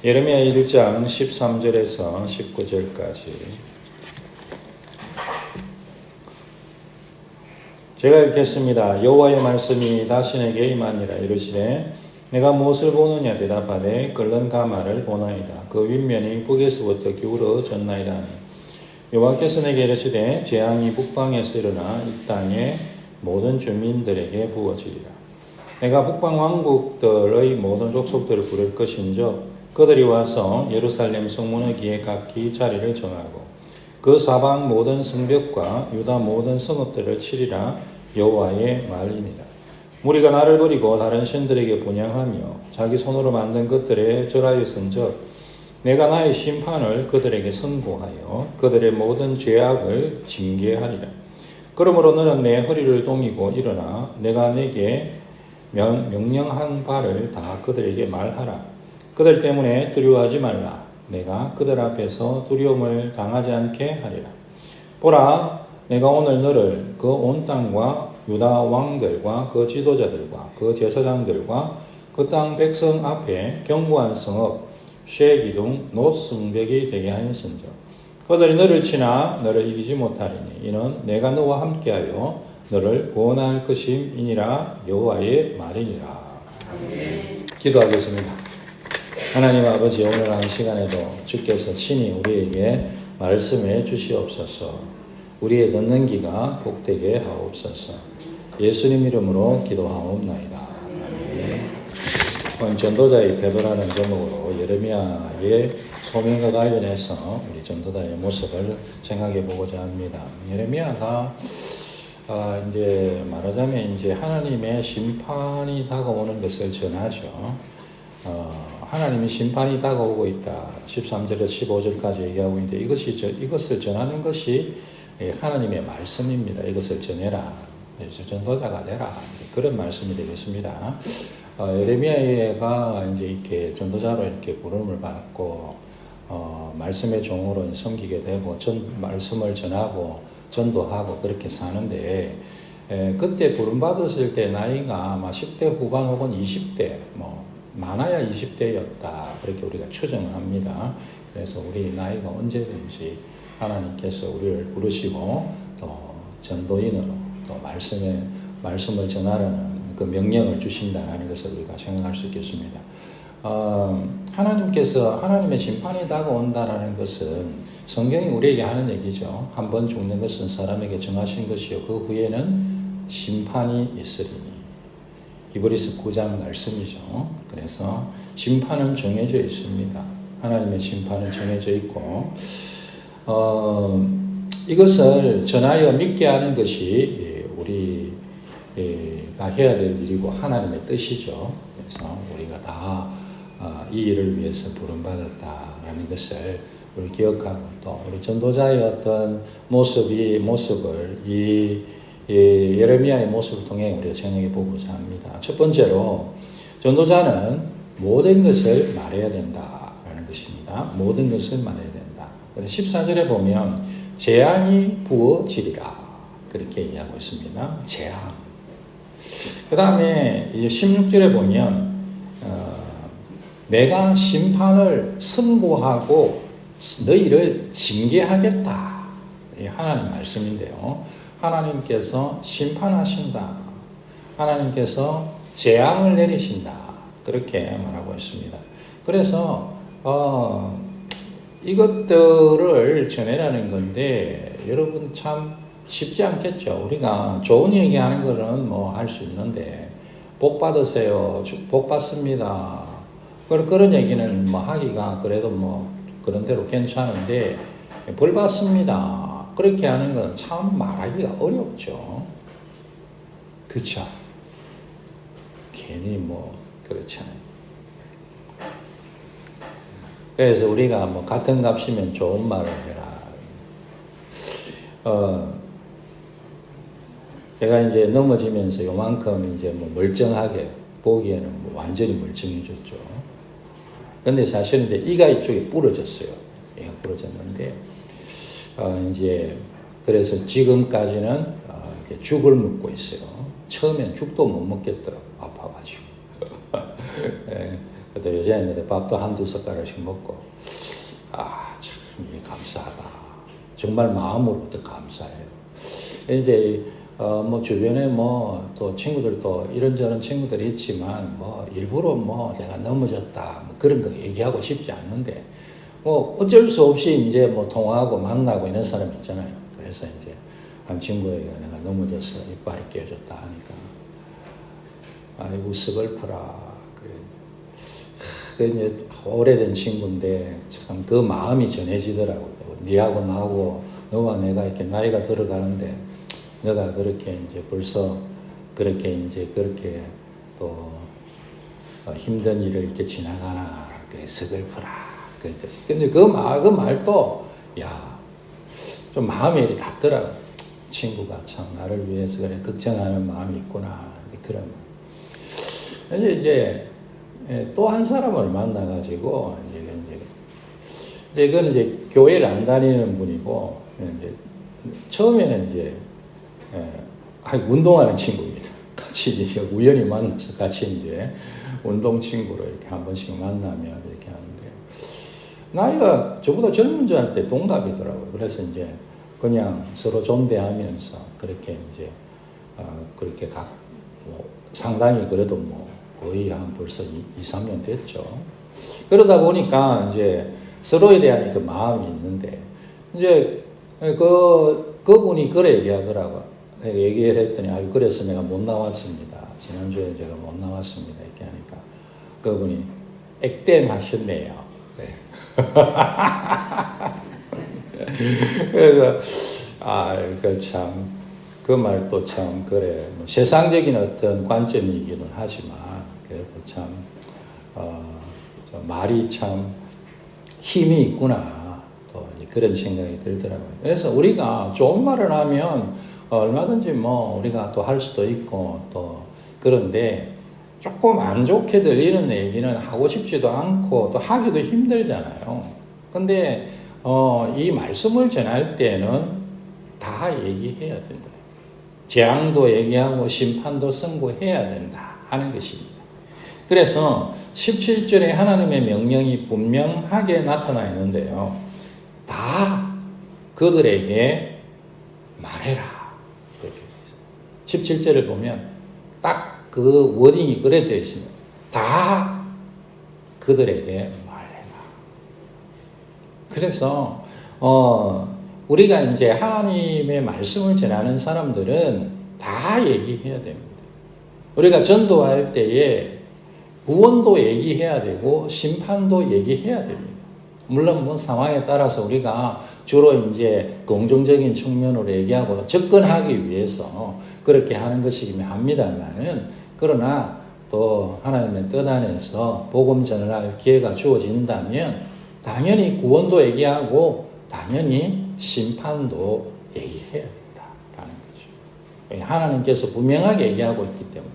예레미야 1장 13절에서 19절까지 제가 읽겠습니다. 여호와의 말씀이 다신에게 임하니라. 이르시되 내가 무엇을 보느냐 대답하되 끓는 가마를 보나이다. 그 윗면이 북에서부터 기울어졌나이다 하니 여호와께서 내게 이르시되 재앙이 북방에서 일어나 이 땅의 모든 주민들에게 부어지리라. 내가 북방 왕국들의 모든 족속들을 부를 것인즉 그들이 와서 예루살렘 성문의 기에 각기 자리를 정하고 그 사방 모든 성벽과 유다 모든 성읍들을 치리라. 여호와의 말이니라. 무리가 나를 버리고 다른 신들에게 분향하며 자기 손으로 만든 것들에 절하였은즉 내가 나의 심판을 그들에게 선고하여 그들의 모든 죄악을 징계하리라. 그러므로 너는 내 허리를 동이고 일어나 내가 내게 명령한 바를 다 그들에게 말하라. 그들 때문에 두려워하지 말라. 내가 그들 앞에서 두려움을 당하지 않게 하리라. 보라, 내가 오늘 너를 그 온 땅과 유다 왕들과 그 지도자들과 그 제사장들과 그 땅 백성 앞에 견고한 성읍 쉐기둥 노승벽이 되게 하였은즉 그들이 너를 치나 너를 이기지 못하리니 이는 내가 너와 함께하여 너를 구원할 것임이니라. 여호와의 말이니라. 기도하겠습니다. 하나님 아버지, 오늘 한 시간에도 주께서 친히 우리에게 말씀해 주시옵소서. 우리의 듣는 귀가 복되게 하옵소서. 예수님 이름으로 기도하옵나이다. 아멘. 오늘 전도자의 태도라는 제목으로 예레미야의 소명과 관련해서 우리 전도자의 모습을 생각해 보고자 합니다. 예레미야가 이제 말하자면 이제 하나님의 심판이 다가오는 것을 전하죠. 하나님의 심판이 다가오고 있다. 13절에서 15절까지 얘기하고 있는데 이것을 전하는 것이 하나님의 말씀입니다. 이것을 전해라. 그래서 전도자가 되라. 그런 말씀이 되겠습니다. 예레미야가 이제 이렇게 전도자로 이렇게 부름을 받고 말씀의 종으로 섬기게 되고 말씀을 전하고 전도하고 그렇게 사는데 그때 부름 받았을 때 나이가 아마 10대 후반 혹은 20대 많아야 20대였다. 그렇게 우리가 추정을 합니다. 그래서 우리 나이가 언제든지 하나님께서 우리를 부르시고 또 전도인으로 또 말씀을 전하라는 그 명령을 주신다는 것을 우리가 생각할 수 있겠습니다. 하나님께서 하나님의 심판이 다가온다라는 것은 성경이 우리에게 하는 얘기죠. 한 번 죽는 것은 사람에게 정하신 것이요 그 후에는 심판이 있으리니. 히브리서 9장 말씀이죠. 그래서 심판은 정해져 있습니다. 하나님의 심판은 정해져 있고 이것을 전하여 믿게 하는 것이 우리가 해야 될 일이고 하나님의 뜻이죠. 그래서 우리가 다 이 일을 위해서 부름받았다라는 것을 우리 기억하고 또 우리 전도자의 어떤 모습을 이 예레미야의 모습을 통해 우리가 생각해 보고자 합니다. 첫 번째로 전도자는 모든 것을 말해야 된다라는 것입니다. 모든 것을 말해야 된다. 그래서 14절에 보면 재앙이 부어지리라 그렇게 얘기하고 있습니다. 재앙. 그 다음에 16절에 보면 내가 심판을 선고하고 너희를 징계하겠다. 하나님 말씀인데요. 하나님께서 심판하신다. 하나님께서 재앙을 내리신다. 그렇게 말하고 있습니다. 그래서 이것들을 전해라는 건데 여러분 참 쉽지 않겠죠. 우리가 좋은 얘기하는 거는 할 수 있는데 복 받으세요. 복 받습니다. 그런 얘기는 하기가 그래도 그런 대로 괜찮은데 벌 받습니다. 그렇게 하는 건 참 말하기가 어렵죠. 그렇죠? 괜히 그렇잖아요. 그래서 우리가 같은 값이면 좋은 말을 해라. 제가 이제 넘어지면서 요만큼 이제 멀쩡하게 보기에는 완전히 멀쩡해졌죠. 근데 사실은 이제 이가 이쪽에 부러졌어요. 얘가 부러졌는데, 이제, 그래서 지금까지는, 이렇게 죽을 먹고 있어요. 처음엔 죽도 못 먹겠더라고, 아파가지고. 그래도 여자였는데 밥도 한두 숟가락씩 먹고, 아, 참, 이게 감사하다. 정말 마음으로부터 감사해요. 이제, 뭐, 주변에 뭐, 또 친구들도 이런저런 친구들이 있지만, 뭐, 일부러 뭐, 내가 넘어졌다. 뭐 그런 거 얘기하고 싶지 않는데, 뭐, 어쩔 수 없이 이제 뭐, 통화하고 만나고 이런 사람 있잖아요. 그래서 이제, 한 친구에게 내가 넘어져서 이빨이 깨졌다 하니까, 아이고, 서글프라. 그 이제 오래된 친구인데 참 그 마음이 전해지더라고요. 니하고 나하고 너와 내가 이렇게 나이가 들어가는데 너가 그렇게 이제 벌써 그렇게 이제 그렇게 또 힘든 일을 이렇게 지나가나 그래 서글프라. 근데 그 말도 야, 좀 마음에 이렇게 닿더라고요. 친구가 참 나를 위해서 그래 걱정하는 마음이 있구나. 그런 이제 또 한 사람을 만나가지고, 이건 이제 교회를 안 다니는 분이고, 이제 처음에는 이제, 운동하는 친구입니다. 같이 이제 우연히 만나서 같이 이제 운동 친구로 이렇게 한 번씩 만나면 이렇게 하는데, 나이가 저보다 젊은 줄 알 때 동갑이더라고요. 그래서 이제 그냥 서로 존대하면서 그렇게 이제, 그렇게 상당히 그래도 뭐, 거의 한 벌써 2-3년 됐죠. 그러다 보니까 이제 서로에 대한 그 마음이 있는데, 이제 그분이 그래 얘기하더라고요. 내가 얘기를 했더니, 그래서 내가 못 나왔습니다. 지난주에 제가 못 나왔습니다. 이렇게 하니까 그분이 액땜 하셨네요. 네. 그래서, 그 말도 참, 그래. 뭐 세상적인 어떤 관점이기는 하지만, 그래도 참, 말이 참 힘이 있구나. 또 그런 생각이 들더라고요. 그래서 우리가 좋은 말을 하면 얼마든지 뭐 우리가 또 할 수도 있고 또 그런데 조금 안 좋게 들리는 얘기는 하고 싶지도 않고 또 하기도 힘들잖아요. 근데, 이 말씀을 전할 때는 다 얘기해야 된다. 재앙도 얘기하고 심판도 선고해야 된다 하는 것입니다. 그래서 17절에 하나님의 명령이 분명하게 나타나 있는데요. 다 그들에게 말해라. 그렇게 17절을 보면 딱 그 워딩이 그래 되어 있습니다. 다 그들에게 말해라. 그래서 우리가 이제 하나님의 말씀을 전하는 사람들은 다 얘기해야 됩니다. 우리가 전도할 때에 구원도 얘기해야 되고 심판도 얘기해야 됩니다. 물론 뭐 상황에 따라서 우리가 주로 이제 긍정적인 측면으로 얘기하고 접근하기 위해서 그렇게 하는 것이긴 합니다만은 그러나 또 하나님의 뜻 안에서 복음 전할 기회가 주어진다면 당연히 구원도 얘기하고 당연히 심판도 얘기해야 된다라는 거죠. 하나님께서 분명하게 얘기하고 있기 때문에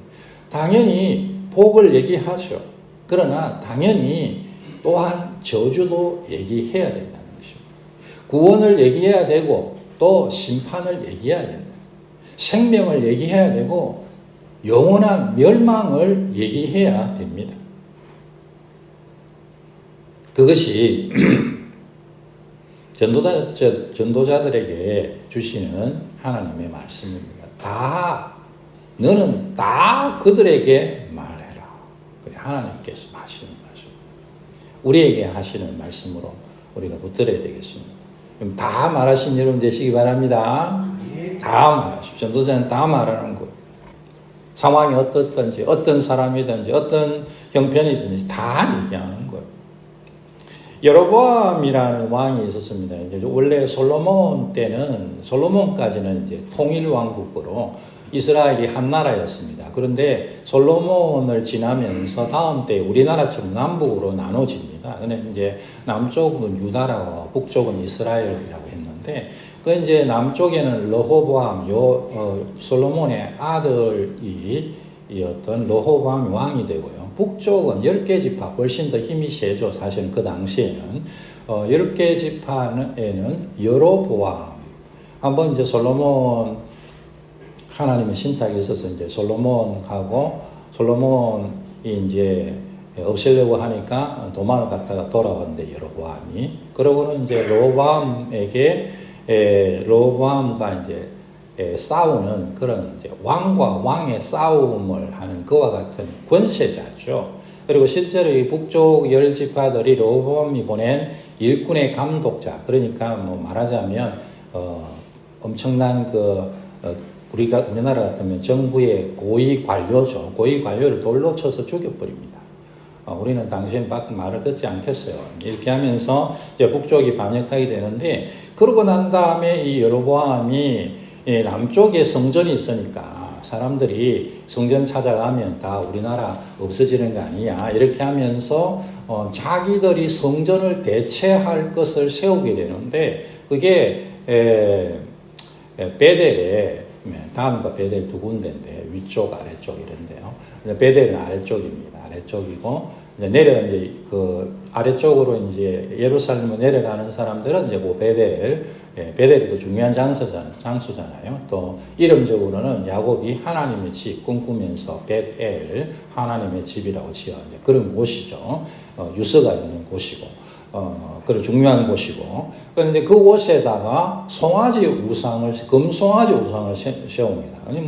당연히 복을 얘기하죠. 그러나 당연히 또한 저주도 얘기해야 된다는 것입니다. 구원을 얘기해야 되고 또 심판을 얘기해야 된다. 생명을 얘기해야 되고 영원한 멸망을 얘기해야 됩니다. 그것이 전도자들에게 주시는 하나님의 말씀입니다. 너는 다 그들에게 말해라. 하나님께서 하시는 말씀. 우리에게 하시는 말씀으로 우리가 붙들어야 되겠습니다. 그럼 다 말하신 여러분 되시기 바랍니다. 다 말하십시오. 전도자는 다 말하는 거예요. 상황이 어떻든지, 어떤 사람이든지, 어떤 형편이든지 다 얘기하는 거예요. 여로보암이라는 왕이 있었습니다. 이제 원래 솔로몬까지는 이제 통일왕국으로 이스라엘이 한 나라였습니다. 그런데 솔로몬을 지나면서 다음 때 우리나라처럼 남북으로 나눠집니다. 근데 이제 남쪽은 유다라고 북쪽은 이스라엘이라고 했는데 그 이제 남쪽에는 르호보암 솔로몬의 아들이 어떤 르호보암이 왕이 되고요. 북쪽은 10개 지파 훨씬 더 힘이 세죠. 사실은 그 당시에는 10개 지파에는 여로보암 한번 이제 솔로몬 하나님의 신탁이 있어서 이제 솔로몬이 이제 없애려고 하니까 도망을 갔다가 돌아왔는데 여로보암이 그러고는 이제 로보암과 이제 싸우는 그런 이제 왕과 왕의 싸움을 하는 그와 같은 권세자죠. 그리고 실제로 이 북쪽 열 지파들이 로보암이 보낸 일꾼의 감독자, 그러니까 뭐 말하자면 엄청난 우리나라 같으면 정부의 고위 관료죠. 고위 관료를 돌로 쳐서 죽여버립니다. 우리는 당신 말을 듣지 않겠어요. 이렇게 하면서 이제 북쪽이 반역하게 되는데, 그러고 난 다음에 이 여로보암이 남쪽에 성전이 있으니까 사람들이 성전 찾아가면 다 우리나라 없어지는 거 아니야, 이렇게 하면서 자기들이 성전을 대체할 것을 세우게 되는데, 그게 베델에, 단과 베델 두 군데인데 위쪽 아래쪽 이런데요. 베델은 아래쪽입니다. 아래쪽이고 이제 아래쪽으로 이제 예루살렘으로 내려가는 사람들은 이제 베델이 또 중요한 장소잖아요. 또 이름적으로는 야곱이 하나님의 집 꿈꾸면서 베델, 하나님의 집이라고 지어 그런 곳이죠. 유서가 있는 곳이고, 그런 중요한 곳이고. 그런데 그 곳에다가 금송아지 우상을 세웁니다. 아니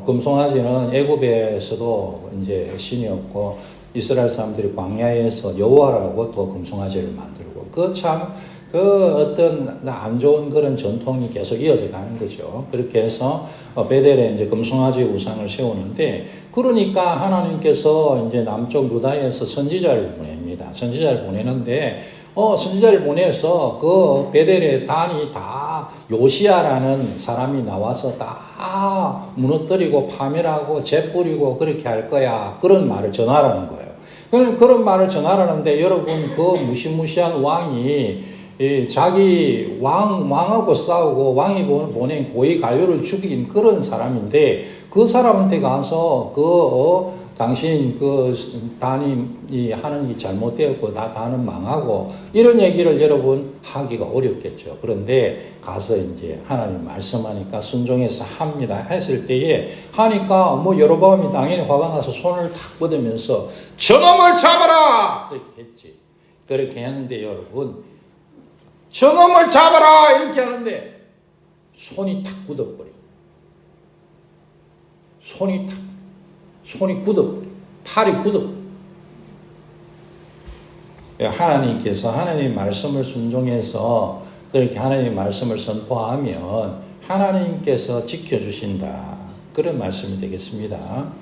금송아지는 애굽에서도 이제 신이었고, 이스라엘 사람들이 광야에서 여호와라고 또 금송아지를 만들고, 어떤 안 좋은 그런 전통이 계속 이어져 가는 거죠. 그렇게 해서 베델에 이제 금송아지 우상을 세우는데, 그러니까 하나님께서 이제 남쪽 유다에서 선지자를 보냅니다. 선지자를 보내는데, 선지자를 보내서 그 베델의 단이 다 요시야라는 사람이 나와서 다 무너뜨리고 파멸하고 재뿌리고 그렇게 할 거야, 그런 말을 전하라는 거예요. 그런 말을 전하라는데, 여러분, 그 무시무시한 왕이 자기 왕하고 싸우고 왕이 보낸 고위 관료를 죽인 그런 사람인데, 그 사람한테 가서 당신 단이 하는 게 잘못되었고 단은 망하고, 이런 얘기를 여러분 하기가 어렵겠죠. 그런데 가서 이제 하나님 말씀하니까 순종해서 합니다. 했을 때에 하니까 여로보암이 당연히 화가 나서 손을 탁 뻗으면서 저놈을 잡아라! 그렇게 했지. 그렇게 했는데 여러분, 저놈을 잡아라! 이렇게 하는데 손이 탁 굳어버려. 손이 굳어버려. 팔이 굳어버려. 하나님께서 하나님의 말씀을 순종해서 그렇게 하나님의 말씀을 선포하면 하나님께서 지켜주신다, 그런 말씀이 되겠습니다.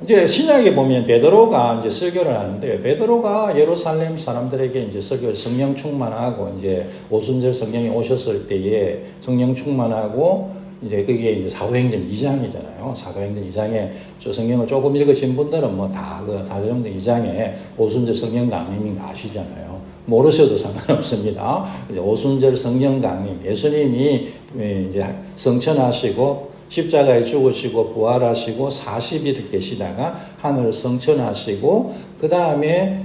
이제 신약에 보면 베드로가 이제 설교를 하는데, 베드로가 예루살렘 사람들에게 이제 성령 충만하고, 이제 오순절 성령이 오셨을 때에 성령 충만하고, 이제 그게 이제 사도행전 2장이잖아요. 사도행전 2장에 저 성경을 조금 읽으신 분들은 다 그 사도행전 2장에 오순절 성령 강림인 거 아시잖아요. 모르셔도 상관없습니다. 이제 오순절 성령 강림, 예수님이 이제 성천하시고 십자가에 죽으시고 부활하시고 40일 계시다가 하늘을 성천하시고, 그 다음에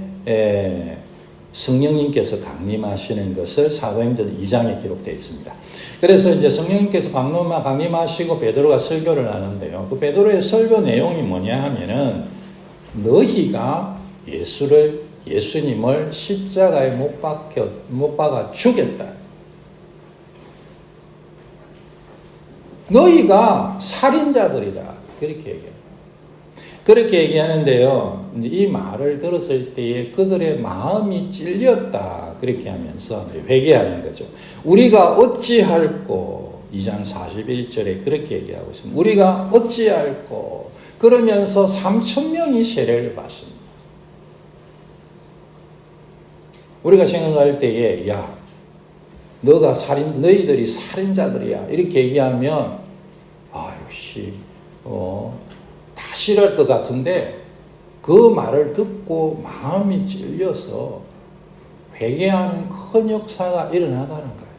성령님께서 강림하시는 것을 사도행전 2장에 기록되어 있습니다. 그래서 이제 성령님께서 강림하시고 베드로가 설교를 하는데요. 그 베드로의 설교 내용이 뭐냐 하면은, 너희가 예수님을 십자가에 못 박아 죽였다. 너희가 살인자들이다. 그렇게 얘기하는데요. 이 말을 들었을 때에 그들의 마음이 찔렸다. 그렇게 하면서 회개하는 거죠. 우리가 어찌할꼬, 2장 41절에 그렇게 얘기하고 있습니다. 우리가 어찌할꼬, 그러면서 3,000명이 세례를 받습니다. 우리가 생각할 때에, 야, 너희들이 살인자들이야, 이렇게 얘기하면 역시 다 싫어할 것 같은데, 그 말을 듣고 마음이 찔려서 회개하는 큰 역사가 일어나가는 거예요.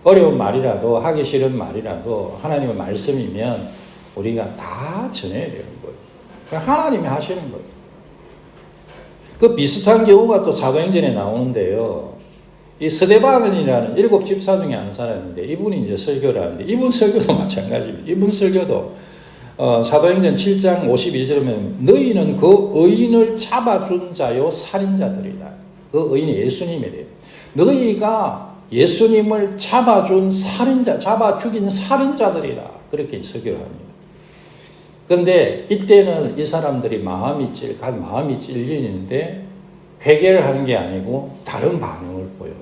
어려운 말이라도, 하기 싫은 말이라도 하나님의 말씀이면 우리가 다 전해야 되는 거예요. 하나님이 하시는 거예요. 그 비슷한 경우가 또 사도행전에 나오는데요. 이 스데반이라는 7 집사 중에 한 사람인데 이분이 이제 설교를 하는데 이분 설교도 마찬가지입니다. 이분 설교도 사도행전 7장 52절에 너희는 그 의인을 잡아준 자요 살인자들이다. 그 의인이 예수님이래요. 너희가 예수님을 잡아준 살인자, 잡아 죽인 살인자들이다. 그렇게 설교를 합니다. 그런데 이때는 이 사람들이 마음이 찔리는데 회개를 하는 게 아니고 다른 반응을 보여요.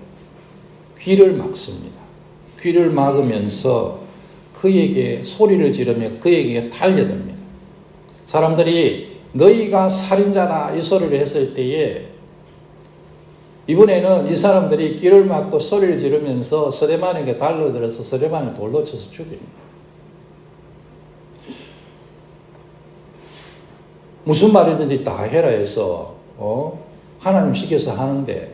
귀를 막습니다. 귀를 막으면서 그에게 소리를 지르며 그에게 달려듭니다. 사람들이 너희가 살인자다 이 소리를 했을 때에 이번에는 이 사람들이 귀를 막고 소리를 지르면서 스데반에게 달려들어서 스데반을 돌로 쳐서 죽입니다. 무슨 말이든지 다 해라 해서 하나님 시켜서 하는데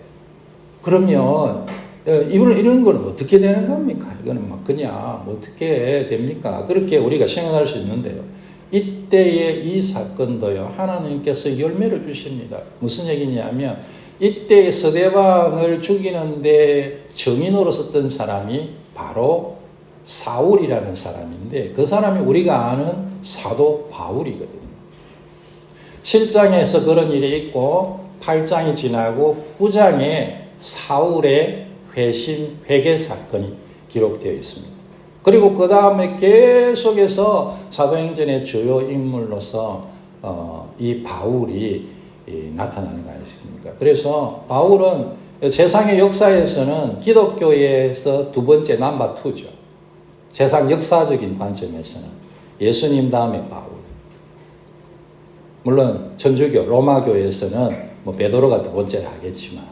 그러면 이런 건 어떻게 되는 겁니까? 이거는 막 그냥 어떻게 됩니까? 그렇게 우리가 생각할 수 있는데요. 이때의 이 사건도요. 하나님께서 열매를 주십니다. 무슨 얘기냐면 이때 스데반을 죽이는데 증인으로 썼던 사람이 바로 사울이라는 사람인데 그 사람이 우리가 아는 사도 바울이거든요. 7장에서 그런 일이 있고 8장이 지나고 9장에 사울의 회개 사건이 기록되어 있습니다. 그리고 그 다음에 계속해서 사도행전의 주요 인물로서 이 바울이 나타나는 거 아니십니까? 그래서 바울은 세상의 역사에서는 기독교에서 두 번째 넘버 2죠. 세상 역사적인 관점에서는 예수님 다음에 바울. 물론 천주교 로마교에서는 베드로가 두 번째를 하겠지만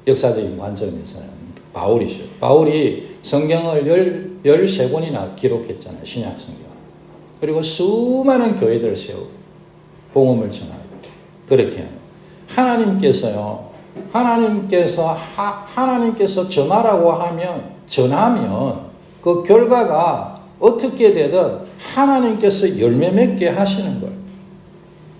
역사적인 관점에서는 바울이죠. 바울이 성경을 13권이나 기록했잖아요. 신약 성경. 그리고 수많은 교회들을 세우고 복음을 전하고 그렇게 해요. 하나님께서 전하라고 전하면 그 결과가 어떻게 되든 하나님께서 열매 맺게 하시는 거예요.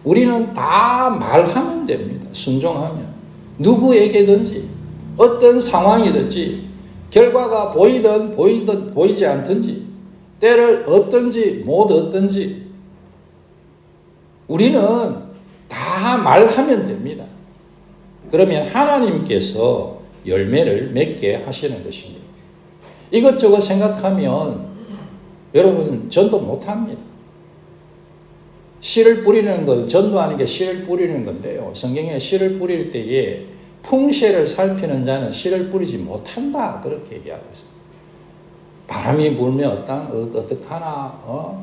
우리는 다 말하면 됩니다. 순종하면. 누구에게든지 어떤 상황이든지 결과가 보이든 보이지 않든지 때를 얻든지 못 얻든지 우리는 다 말하면 됩니다. 그러면 하나님께서 열매를 맺게 하시는 것입니다. 이것저것 생각하면 여러분 전도 못합니다. 씨를 뿌리는 건 전도하는 게 씨를 뿌리는 건데요. 성경에 씨를 뿌릴 때에 풍세를 살피는 자는 씨를 뿌리지 못한다 그렇게 얘기하고 있어요. 바람이 불면 어떡하나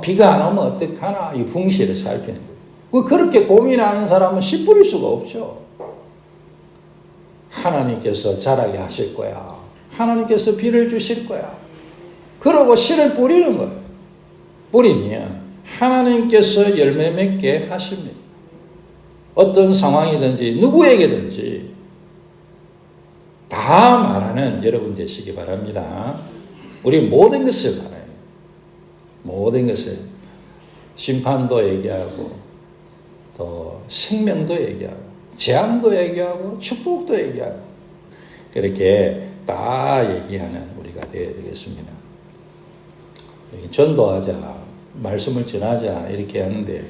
비가 안 오면 어떡하나 이 풍세를 살피는 거예요. 그렇게 고민하는 사람은 씨 뿌릴 수가 없죠. 하나님께서 자라게 하실 거야. 하나님께서 비를 주실 거야. 그러고 씨를 뿌리는 거예요. 뿌리면 하나님께서 열매 맺게 하십니다. 어떤 상황이든지 누구에게든지 다 말하는 여러분 되시기 바랍니다. 우리 모든 것을 말해요. 모든 것을 심판도 얘기하고 또 생명도 얘기하고 재앙도 얘기하고 축복도 얘기하고 그렇게 다 얘기하는 우리가 되어야 되겠습니다. 전도하자, 말씀을 전하자 이렇게 하는데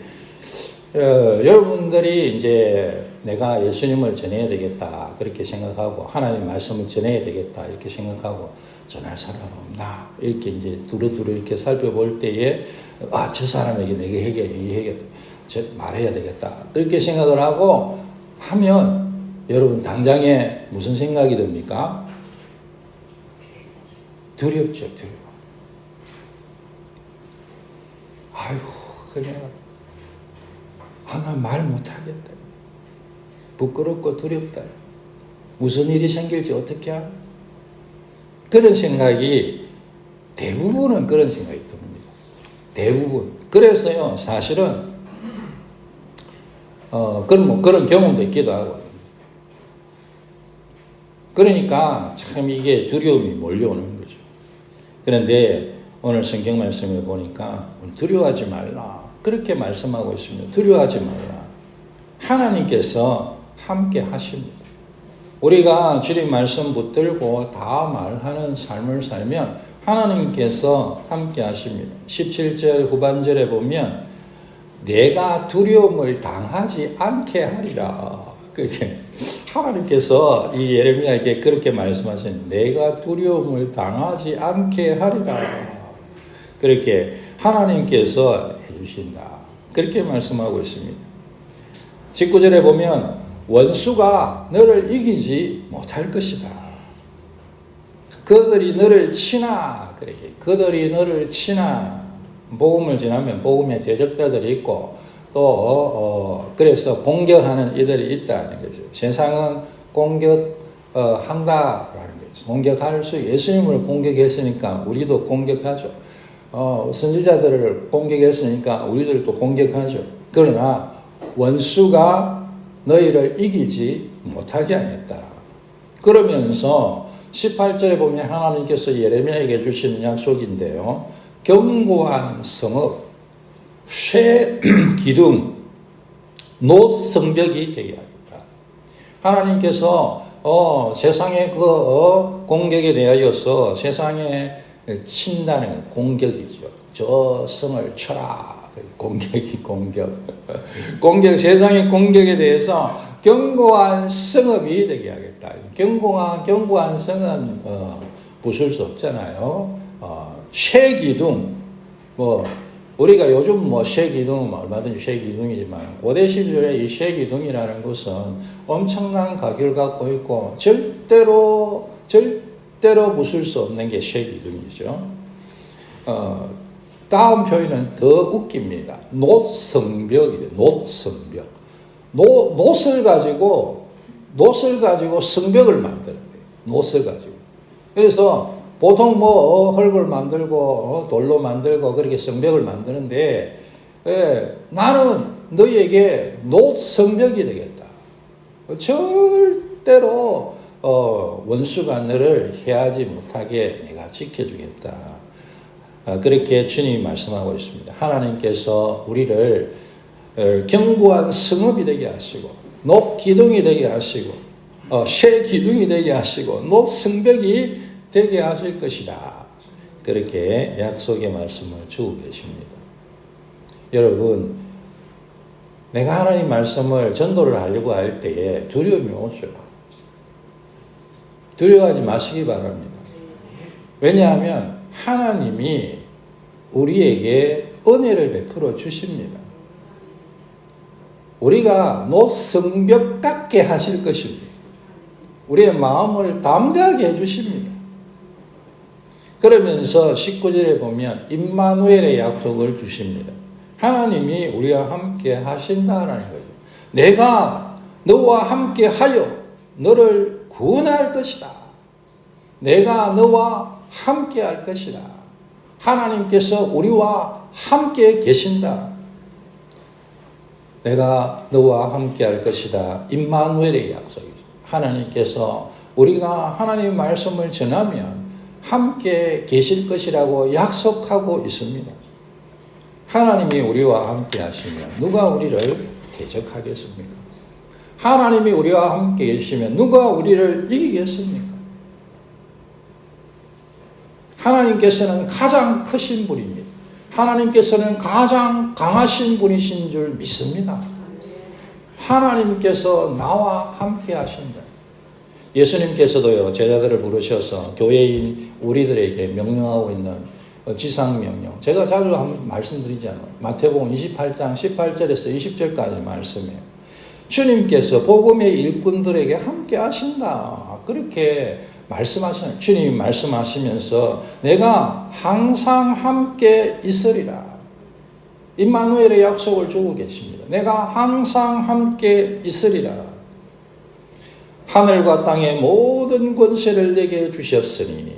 여러분들이 이제 내가 예수님을 전해야 되겠다 그렇게 생각하고 하나님 말씀을 전해야 되겠다 이렇게 생각하고 전할 사람 없나 이렇게 이제 두루두루 이렇게 살펴볼 때에 저 사람에게 내가 얘기해야겠다 말해야 되겠다 이렇게 생각을 하고 하면 여러분 당장에 무슨 생각이 듭니까? 두렵죠. 아이고 그냥 나 말 못하겠다. 부끄럽고 두렵다. 무슨 일이 생길지 어떻게 하나? 그런 생각이 대부분은 그런 생각이 듭니다. 대부분. 그래서요 사실은 그런 경험도 있기도 하고 그러니까 참 이게 두려움이 몰려오는 거죠. 그런데 오늘 성경 말씀을 보니까 두려워하지 말라. 그렇게 말씀하고 있습니다. 두려워하지 말라. 하나님께서 함께 하십니다. 우리가 주님 말씀 붙들고 다 말하는 삶을 살면 하나님께서 함께 하십니다. 17절 후반절에 보면 내가 두려움을 당하지 않게 하리라. 그렇게 하나님께서 이 예레미야에게 그렇게 말씀하신 내가 두려움을 당하지 않게 하리라. 그렇게 하나님께서 해주신다. 그렇게 말씀하고 있습니다. 19절에 보면 원수가 너를 이기지 못할 것이다. 그들이 너를 치나, 그렇게 그들이 너를 치나. 복음을 지나면 복음의 대적자들이 있고 그래서 공격하는 이들이 있다는 거죠. 세상은 공격한다라는 거죠. 공격할 수 예수님을 공격했으니까 우리도 공격하죠. 선지자들을 공격했으니까 우리들도 공격하죠. 그러나 원수가 너희를 이기지 못하게 하겠다. 그러면서 18절에 보면 하나님께서 예레미야에게 주시는 약속인데요. 견고한 성읍, 쇠 기둥, 노성벽이 되게 하겠다. 하나님께서 세상의 공격에 대하여서 세상에 친다는 공격이죠. 저 성을 쳐라. 공격, 세상의 공격에 대해서 견고한 성읍이 되게 하겠다. 견고한 성은 부술 수 없잖아요. 쇠기둥, 우리가 요즘 쇠기둥은 얼마든지 쇠기둥이지만, 고대 시절에 이 쇠기둥이라는 것은 엄청난 가격을 갖고 있고, 절대로 부술 수 없는 게 쇠기둥이죠. 다음 표현은 더 웃깁니다. 노성벽이죠. 노성벽. 노를 가지고 성벽을 만드는 거예요. 노를 가지고. 그래서 보통 흙을 만들고 돌로 만들고 그렇게 성벽을 만드는데 나는 너희에게 노성벽이 되겠다. 절대로 원수가 너를 해하지 못하게 내가 지켜주겠다. 그렇게 주님이 말씀하고 있습니다. 하나님께서 우리를 견고한 성읍이 되게 하시고 높기둥이 되게 하시고 쇠 기둥이 되게 하시고 노성벽이 되게 하실 것이다. 그렇게 약속의 말씀을 주고 계십니다. 여러분, 내가 하나님 말씀을 전도를 하려고 할 때에 두려움이 오죠. 두려워하지 마시기 바랍니다. 왜냐하면 하나님이 우리에게 은혜를 베풀어 주십니다. 우리가 노성벽 같게 하실 것입니다. 우리의 마음을 담대하게 해주십니다. 그러면서 19절에 보면 임마누엘의 약속을 주십니다. 하나님이 우리와 함께 하신다라는 거죠. 내가 너와 함께 하여 너를 구원할 것이다. 내가 너와 함께 할 것이다. 하나님께서 우리와 함께 계신다. 내가 너와 함께 할 것이다. 임마누엘의 약속이죠. 하나님께서 우리가 하나님의 말씀을 전하면 함께 계실 것이라고 약속하고 있습니다. 하나님이 우리와 함께 하시면 누가 우리를 대적하겠습니까? 하나님이 우리와 함께 계시면 누가 우리를 이기겠습니까? 하나님께서는 가장 크신 분입니다. 하나님께서는 가장 강하신 분이신 줄 믿습니다. 하나님께서 나와 함께 하신다. 예수님께서도요, 제자들을 부르셔서 교회인 우리들에게 명령하고 있는 지상명령. 제가 자주 한번 말씀드리잖아요. 마태복음 28장 18절에서 20절까지 말씀이에요. 주님께서 복음의 일꾼들에게 함께 하신다. 그렇게 말씀하시는, 주님이 말씀하시면서 내가 항상 함께 있으리라. 임마누엘의 약속을 주고 계십니다. 내가 항상 함께 있으리라. 하늘과 땅의 모든 권세를 내게 주셨으니,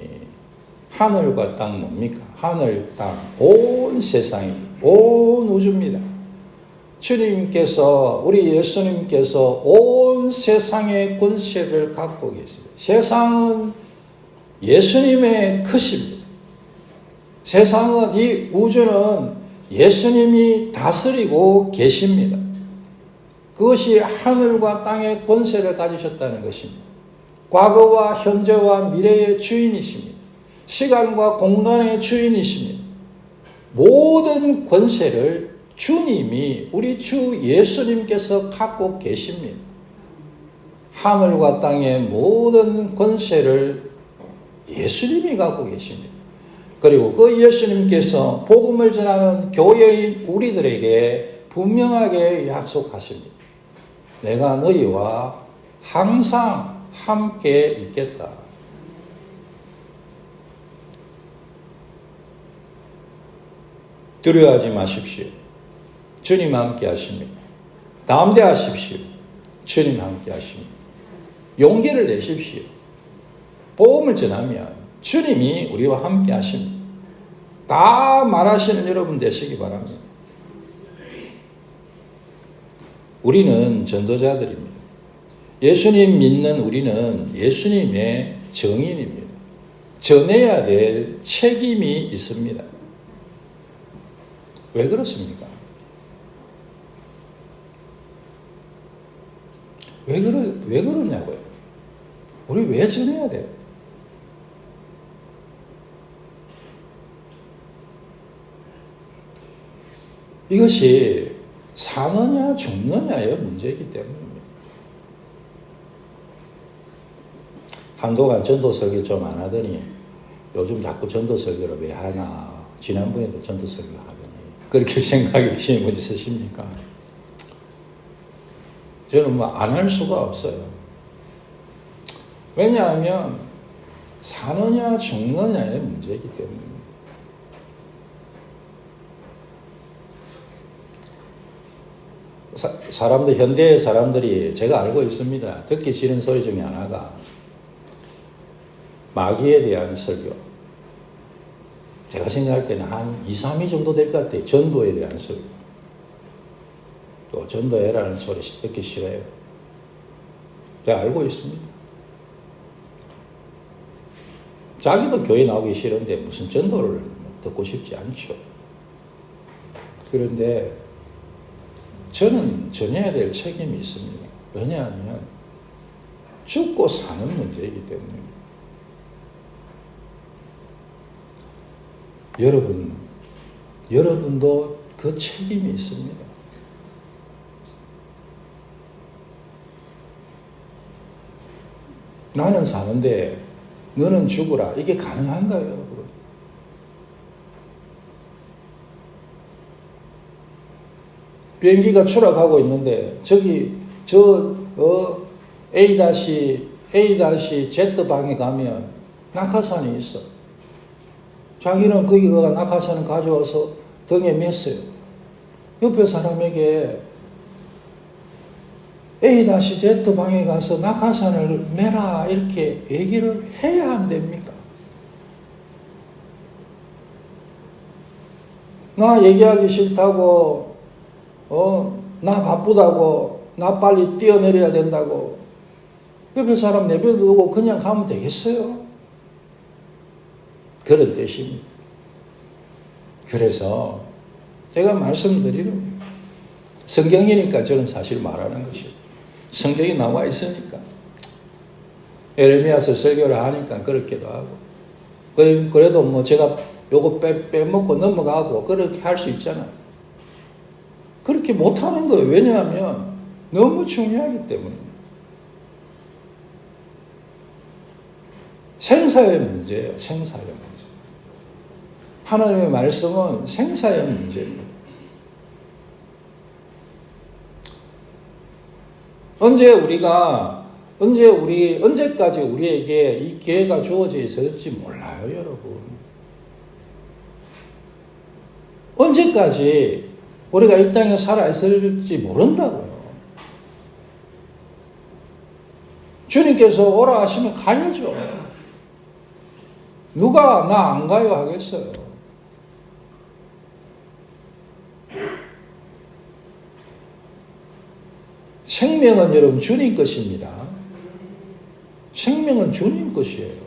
하늘과 땅 뭡니까? 하늘, 땅, 온 세상이, 온 우주입니다. 주님께서, 우리 예수님께서 온 세상의 권세를 갖고 계십니다. 세상은 예수님의 것입니다. 세상은, 이 우주는 예수님이 다스리고 계십니다. 그것이 하늘과 땅의 권세를 가지셨다는 것입니다. 과거와 현재와 미래의 주인이십니다. 시간과 공간의 주인이십니다. 모든 권세를 주님이 우리 주 예수님께서 갖고 계십니다. 하늘과 땅의 모든 권세를 예수님이 갖고 계십니다. 그리고 그 예수님께서 복음을 전하는 교회인 우리들에게 분명하게 약속하십니다. 내가 너희와 항상 함께 있겠다. 두려워하지 마십시오. 주님 함께 하십니다. 담대하십시오. 주님 함께 하십니다. 용기를 내십시오. 복음을 전하면 주님이 우리와 함께 하십니다. 다 말하시는 여러분 되시기 바랍니다. 우리는 전도자들입니다. 예수님 믿는 우리는 예수님의 증인입니다. 전해야 될 책임이 있습니다. 왜 그렇습니까? 왜 그러냐고요? 우리 왜 전해야 돼요? 이것이 사느냐 죽느냐의 문제이기 때문입니다. 한동안 전도 설교 좀 안 하더니 요즘 자꾸 전도 설교를 왜 하나. 지난번에도 전도 설교 하더니 그렇게 생각이 드시는 분 있으십니까? 저는 안 할 수가 없어요. 왜냐하면 사느냐 죽느냐의 문제이기 때문입니다. 사람들, 현대의 사람들이 제가 알고 있습니다. 듣기 싫은 소리 중에 하나가 마귀에 대한 설교. 제가 생각할 때는 한 2, 3위 정도 될 것 같아요. 전도에 대한 설교. 또 전도해라는 소리 듣기 싫어요. 제가 알고 있습니다. 자기도 교회 나오기 싫은데 무슨 전도를 듣고 싶지 않죠. 그런데 저는 전해야 될 책임이 있습니다. 왜냐하면 죽고 사는 문제이기 때문입니다. 여러분도 그 책임이 있습니다. 나는 사는데 너는 죽으라. 이게 가능한가요, 여러분? 비행기가 추락하고 있는데 A-Z 방에 가면 낙하산이 있어. 자기는 거기가 낙하산을 가져와서 등에 맸어요. 옆에 사람에게 A-Z 방에 가서 낙하산을 매라 이렇게 얘기를 해야 안 됩니까? 나 얘기하기 싫다고, 나 바쁘다고, 나 빨리 뛰어내려야 된다고 옆에 사람 내버려두고 그냥 가면 되겠어요? 그런 뜻입니다. 그래서 제가 말씀드리는 성경이니까 저는 사실 말하는 것이에요. 성경이 나와 있으니까. 에레미야서 설교를 하니까 그렇기도 하고. 그래도 뭐 제가 요거 빼먹고 넘어가고 그렇게 할 수 있잖아요. 그렇게 못하는 거예요. 왜냐하면 너무 중요하기 때문입니다. 생사의 문제예요. 생사의 문제. 하나님의 말씀은 생사의 문제입니다. 언제까지 우리에게 이 기회가 주어져 있을지 몰라요, 여러분. 언제까지 우리가 이 땅에 살아 있을지 모른다고요. 주님께서 오라 하시면 가야죠. 누가 나 안 가요 하겠어요. 생명은 여러분 주님 것입니다. 생명은 주님 것이에요.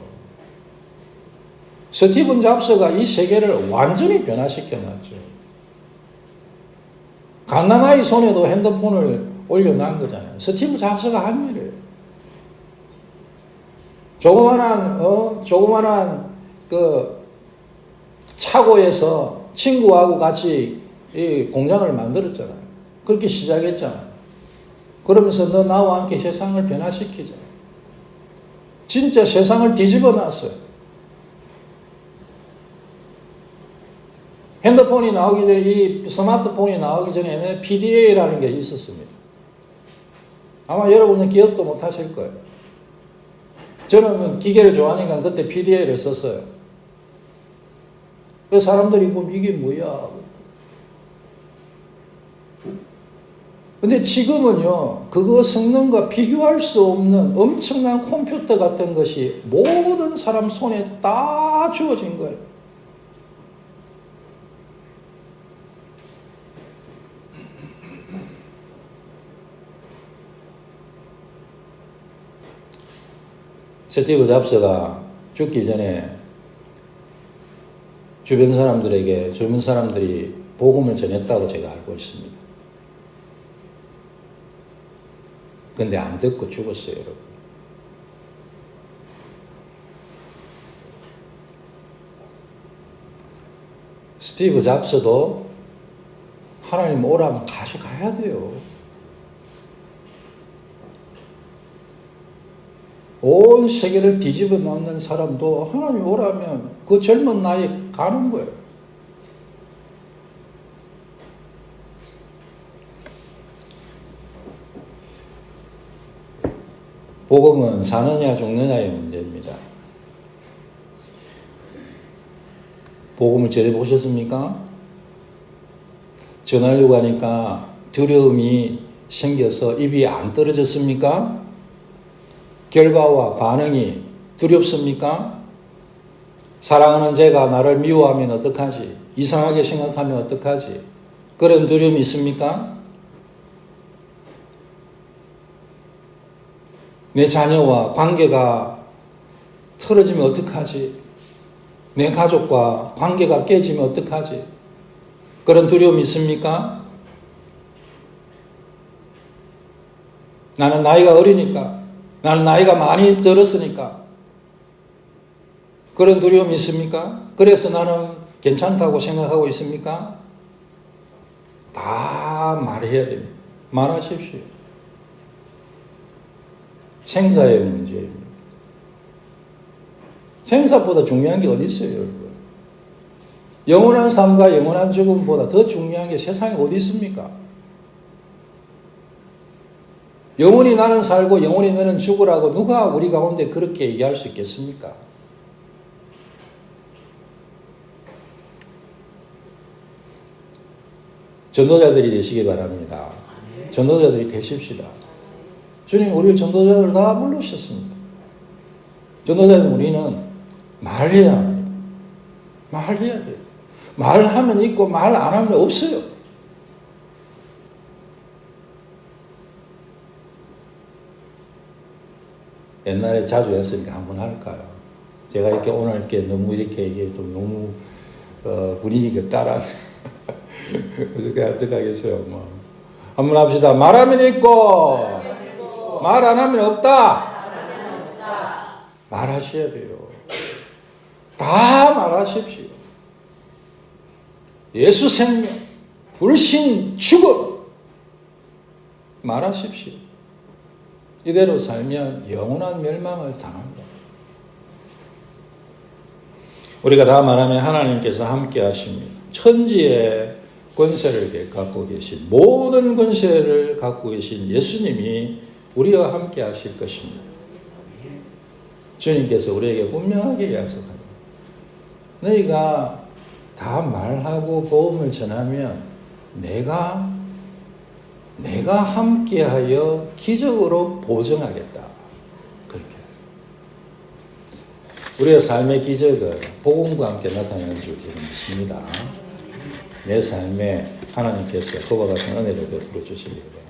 스티븐 잡스가 이 세계를 완전히 변화시켜놨죠. 갓난아이 손에도 핸드폰을 올려놓은 거잖아요. 스티븐 잡스가 한 일이에요. 조그만한 그 차고에서 친구하고 같이 이 공장을 만들었잖아요. 그렇게 시작했잖아요. 그러면서 너 나와 함께 세상을 변화시키자. 진짜 세상을 뒤집어 놨어요. 핸드폰이 나오기 전에, 이 스마트폰이 나오기 전에는 PDA라는 게 있었습니다. 아마 여러분은 기억도 못 하실 거예요. 저는 기계를 좋아하니까 그때 PDA를 썼어요. 그 사람들이 보면 이게 뭐야. 근데 지금은요, 그거 성능과 비교할 수 없는 엄청난 컴퓨터 같은 것이 모든 사람 손에 다 주어진 거예요. 스티브 잡스가 죽기 전에 주변 사람들에게 젊은 사람들이 복음을 전했다고 제가 알고 있습니다. 근데 안 듣고 죽었어요, 여러분. 스티브 잡스도 하나님 오라면 가져가야 돼요. 온 세계를 뒤집어 놓는 사람도 하나님 오라면 그 젊은 나이에 가는 거예요. 복음은 사느냐 죽느냐의 문제입니다. 복음을 전해보셨습니까? 전하려고 하니까 두려움이 생겨서 입이 안 떨어졌습니까? 결과와 반응이 두렵습니까? 사랑하는 제가 나를 미워하면 어떡하지? 이상하게 생각하면 어떡하지? 그런 두려움이 있습니까? 내 자녀와 관계가 틀어지면 어떡하지? 내 가족과 관계가 깨지면 어떡하지? 그런 두려움이 있습니까? 나는 나이가 어리니까, 나는 나이가 많이 들었으니까 그런 두려움이 있습니까? 그래서 나는 괜찮다고 생각하고 있습니까? 다 말해야 됩니다. 말하십시오. 생사의 문제입니다. 생사보다 중요한 게 어디 있어요, 여러분? 영원한 삶과 영원한 죽음보다 더 중요한 게 세상에 어디 있습니까? 영원히 나는 살고 영원히 너는 죽으라고 누가 우리 가운데 그렇게 얘기할 수 있겠습니까? 전도자들이 되시기 바랍니다. 전도자들이 되십시다. 주님, 우리 전도자들 다 부르셨습니다. 전도자는 우리는 말해야 합니다. 말해야 돼요. 말하면 있고 말 안 하면 없어요. 옛날에 자주 했으니까 한번 할까요? 제가 이렇게 오늘 이렇게 너무 이렇게 이게 좀 너무 분위기가 따라 어떻게 하겠어요? 뭐 한번 합시다. 말하면 있고 말 안 하면 없다. 말하셔야 돼요. 다 말하십시오. 예수 생명, 불신 죽음 말하십시오. 이대로 살면 영원한 멸망을 당합니다. 우리가 다 말하면 하나님께서 함께 하십니다. 천지의 권세를 갖고 계신, 모든 권세를 갖고 계신 예수님이 우리와 함께 하실 것입니다. 주님께서 우리에게 분명하게 약속합니다. 너희가 다 말하고 복음을 전하면 내가 함께하여 기적으로 보증하겠다. 그렇게. 우리의 삶의 기적은 복음과 함께 나타나는 줄 믿습니다. 내 삶에 하나님께서 그와 같은 은혜를 베풀어 주시기 바랍니다.